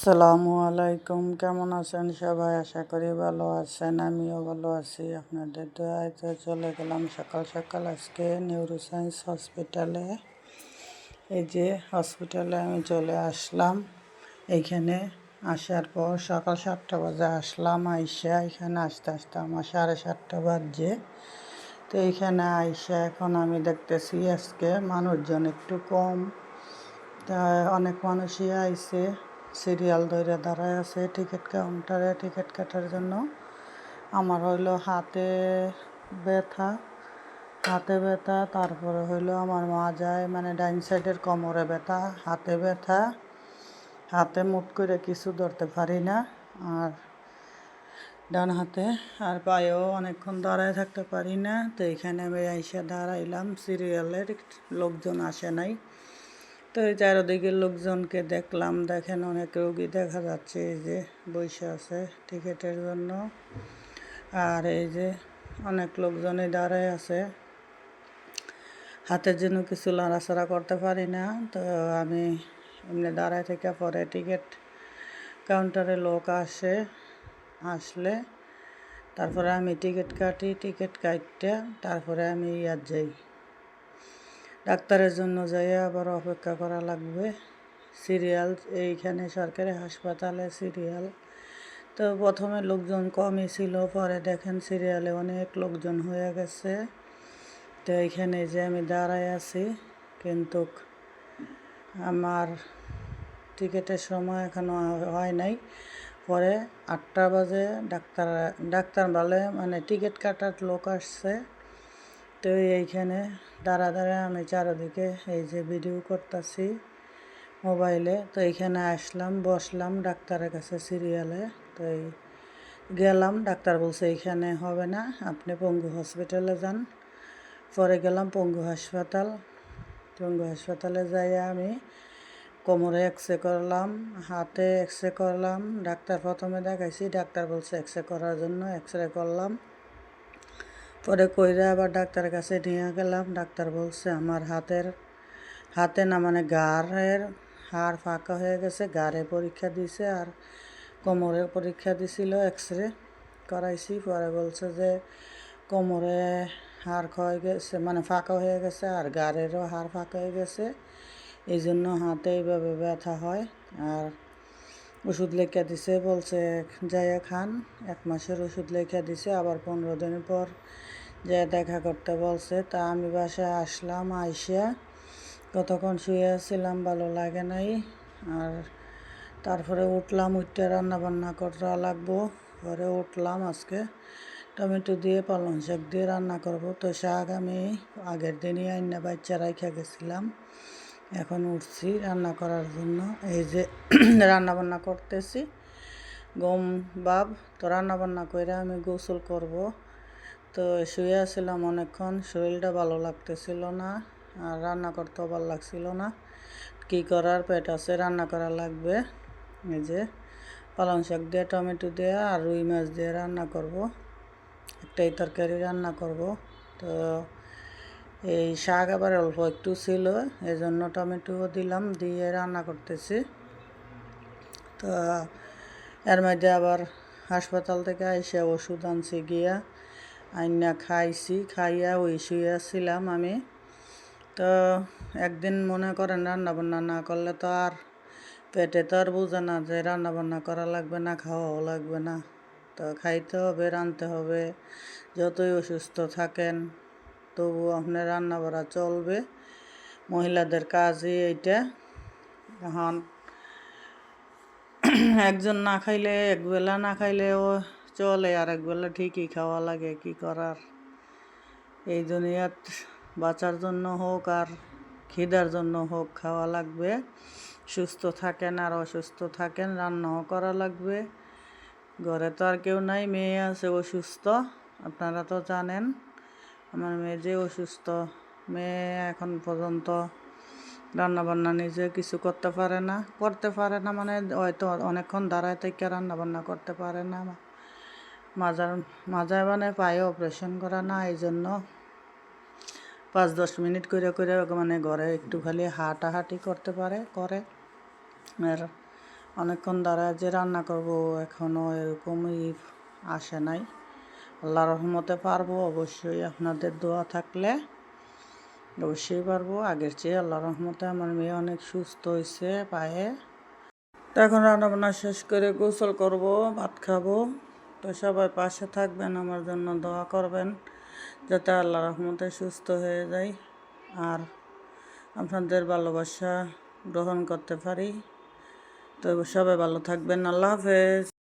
আসসালামু আলাইকুম, কেমন আছেন সবাই? আশা করি ভালো আছেন, আমিও ভালো আছি। আপনাদের দোয়ায় তো চলে গেলাম সকাল সকাল আজকে নিউরোসায়েন্স হসপিটালে। এই যে হসপিটালে আমি চলে আসলাম। এইখানে আসার পর সকাল 7টা বাজে আসলাম। আইসা এখানে আসতে আসতে আমার 7:30 বাজে। তো এইখানে আইসা এখন আমি দেখতেছি আজকে মানুষজন একটু কম। তা অনেক মানুষই আইছে, সিরিয়াল ধরে দাঁড়ায় আছে টিকিট কাউন্টারে টিকিট কাটার জন্য। আমার হইলো হাতে ব্যথা, তারপরে হইলো আমার মাজায় মানে ডাইন সাইডের কোমরে ব্যথা, হাতে ব্যথা, হাতে মুট করে কিছু ধরতে পারি না, আর ডান হাতে আর পায়েও অনেকক্ষণ দাঁড়ায় থাকতে পারি না। তো এখানে আমি আইসা দাঁড়াইলাম, সিরিয়ালের লোকজন আসে নাই। তো এই চারদিকের লোকজনকে দেখলাম, দেখেন অনেক রোগী দেখা যাচ্ছে, এই যে বসে আছে টিকিটের জন্য। আর এই যে অনেক লোকজনই দাঁড়ায় আছে, হাতের জন্য কিছু লড়াচড়া করতে পারি না। তো আমি এমনি দাঁড়ায় থেকে পরে টিকিট কাউন্টারে লোক আসলে তারপরে আমি টিকিট কাটি, টিকিট কাটতে তারপরে আমি যাই ডাক্তারের জন্য, যাই আবার অপেক্ষা করা লাগবে। সিরিয়াল এইখানে সরকারি হাসপাতালে সিরিয়াল। তো প্রথমে লোকজন কমই ছিল, পরে দেখেন সিরিয়ালে অনেক লোকজন হয়ে গেছে। তো এইখানে যে আমি দাঁড়ায় আছি, কিন্তু আমার টিকিটের সময় এখনও হয় নাই। পরে 8টা বাজে ডাক্তার বলে মানে টিকিট কাটার লোক আসছে। তো এইখানে দাঁড়া আমি চারদিকে এই যে ভিডিও করতেছি মোবাইলে। তো এইখানে আসলাম, বসলাম ডাক্তারের কাছে সিরিয়ালে। তো গেলাম, ডাক্তার বলছে এইখানে হবে না, আপনি পঙ্গু হসপিটালে যান। পরে গেলাম পঙ্গু হাসপাতালে যাই আমি কোমরে এক্সরে করলাম, হাতে এক্সরে করলাম। ডাক্তার প্রথমে দেখাইছি, ডাক্তার বলছে এক্সরে করার জন্য, এক্সরে করলাম। পরে কইরা আবার ডাক্তারের কাছে নিয়ে গেলাম। ডাক্তার বলছে আমার হাতে না মানে গাড়ের হাড় ফাঁকা হয়ে গেছে, গাড়ে পরীক্ষা দিছে আর কোমরে পরীক্ষা দিছিল, এক্সরে করাইছি। পরে বলছে যে কোমরে হাড় ক্ষয় গেছে মানে ফাঁকা হয়ে গেছে, আর গাড়েরও হাড় ফাঁকা হয়ে গেছে, এই জন্য হাতে এইভাবে ব্যথা হয়। আর ওষুধ লেখা দিছে, বলছে যাইয়া খান, 1 মাসের ওষুধ লেখা দিছে, আবার 15 দিন পর যে দেখা করতে বলছে। তা আমি বাসায় আসলাম, আইসা কতক্ষণ শুয়ে আসছিলাম, ভালো লাগে নাই। আর তারপরে উঠলাম, উঠতে রান্নাবান্না করা লাগবো। পরে উঠলাম, আজকে টমেটো দিয়ে পালং শাক দিয়ে রান্না করব। তো শাক আমি আগের দিনই আইনা বাচ্চা রাইখা গেছিলাম, এখন উঠছি রান্না করার জন্য। এই যে রান্নাবান্না করতেছি, গম ভাব। তো রান্নাবান্না করে আমি গোসল করব। তো শুয়ে আসছিলাম অনেকক্ষণ, শরীরটা ভালো লাগতেছিল না, আর রান্না করতেও ভালো লাগছিল না। কী করার, পেট আছে, রান্না করা লাগবে। এই যে পালং শাক দিয়ে টমেটো দিয়ে আর রুই মাছ দিয়ে রান্না করব, একটাই তরকারি রান্না করব। তো এই শাক আবার অল্প একটু ছিল, এই জন্য টমেটোও দিলাম, দিয়ে রান্না করতেছি। তো এর মধ্যে আবার হাসপাতাল থেকে এসে ওষুধ আনছি, গিয়া আইনা খাইছি, খাইয়া ওই শুয়েছিলাম আমি। তো একদিন মনে করেন রান্নাবান্না না করলে তো আর পেটে তো আর বোঝে না যে রান্নাবান্না করা লাগবে না, খাওয়াও লাগবে না। তো খাইতে হবে, রাঁধতে হবে, যতই অসুস্থ থাকেন তবু আপনার রান্না বাড়া চলবে, মহিলাদের কাজই এইটা। এখন একজন না খাইলে, একবেলা না খাইলেও চলে, আর একবেলা ঠিকই খাওয়া লাগে, কি করার। এই দুনিয়াত বাঁচার জন্য হোক আর খিদার জন্য হোক খাওয়া লাগবে। সুস্থ থাকেন আর অসুস্থ থাকেন, রান্নাও করা লাগবে। ঘরে তো আর কেউ নাই, মেয়ে আছে অসুস্থ, আপনারা তো জানেন। আমার মেয়ে যে অসুস্থ, মেয়ে এখন পর্যন্ত রান্নাবান্না নিজে কিছু করতে পারে না মানে হয়তো অনেকক্ষণ দাঁড়ায় থেকে রান্নাবান্না করতে পারে না। মাজায় মানে পায়ে অপারেশন করা না, এই জন্য 5-10 মিনিট করে মানে ঘরে একটু খালি হাঁটাহাঁটি করতে করে। আর অনেকক্ষণ দাঁড়ায় যে রান্না করব এখনও এরকমই আসে নাই। আল্লাহর রহমতে পারবো, অবশ্যই আপনাদের দোয়া থাকলে অবশ্যই পারবো। আগের চেয়ে আল্লাহর রহমতে আমার মেয়ে অনেক সুস্থ হয়েছে পায়ে। তো এখন রান্নাবান্না শেষ করে গোসল করব, ভাত খাবো। তো সবাই পাশে থাকবেন, আমার জন্য দোয়া করবেন যাতে আল্লাহর রহমতে সুস্থ হয়ে যাই আর আপনাদের ভালোবাসা গ্রহণ করতে পারি। তো সবাই ভালো থাকবেন। আল্লাহ হাফেজ।